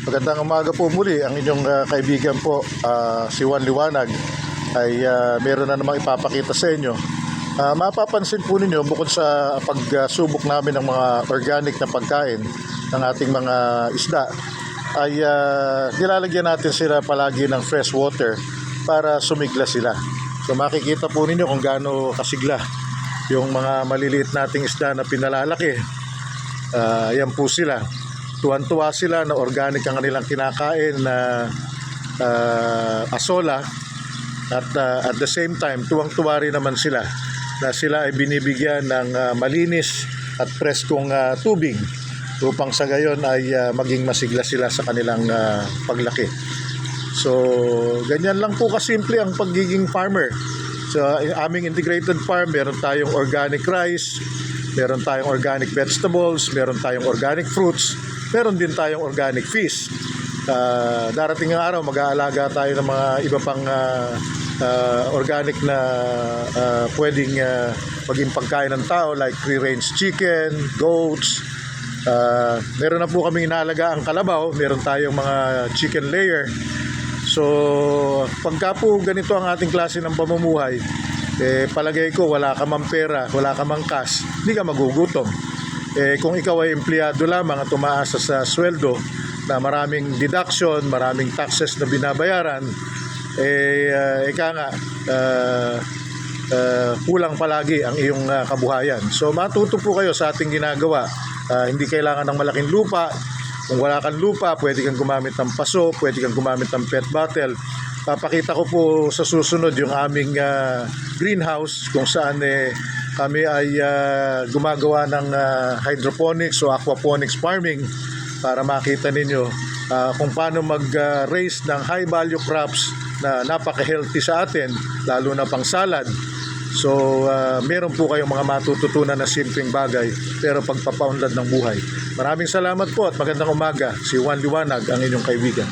Magandang umaga po muli. Ang inyong kaibigan po, si Juan Liwanag, ay meron na namang ipapakita sa inyo. Mapapansin po ninyo, bukod sa pagsubok namin ng mga organic na pagkain ng ating mga isda, ay nilalagyan natin sila palagi ng fresh water para sumigla sila. So makikita po ninyo kung gaano kasigla yung mga maliliit nating isda na pinalalaki. Yan po sila. Tuwan-tuwa sila na organic ang kanilang kinakain na asola, at at the same time tuwang-tuwa rin naman sila na sila ay binibigyan ng malinis at preskong tubig upang sa gayon ay maging masigla sila sa kanilang paglaki. So ganyan lang po kasimple ang pagiging farmer. So aming integrated farm, meron tayong organic rice, meron tayong organic vegetables, meron tayong organic fruits, meron din tayong organic fish. Darating ng araw, mag-aalaga tayo ng mga iba pang organic na pwedeng maging pagkain ng tao, like free-range chicken, goats. Meron na po kaming inaalaga ang kalabaw, meron tayong mga chicken layer. So pagka po ganito ang ating klase ng pamumuhay, palagay ko wala ka mang pera, wala ka mang cash, hindi ka magugutom. Kung ikaw ay empleyado lamang at umaasa sa sweldo na maraming deduction, maraming taxes na binabayaran, kulang palagi ang iyong kabuhayan. So matuto po kayo sa ating ginagawa. Hindi kailangan ng malaking lupa. Kung wala kang lupa, pwede kang gumamit ng paso, pwede kang gumamit ng PET bottle. Papakita ko po sa susunod yung aming greenhouse kung saan kami ay gumagawa ng hydroponics o aquaponics farming para makita ninyo kung paano mag-raise ng high value crops na napaka-healthy sa atin, lalo na pang salad. So meron po kayong mga matututunan na simpleng bagay pero pagpapaunlad ng buhay. Maraming salamat po at magandang umaga. Si Juan Liwanag, ang inyong kaibigan.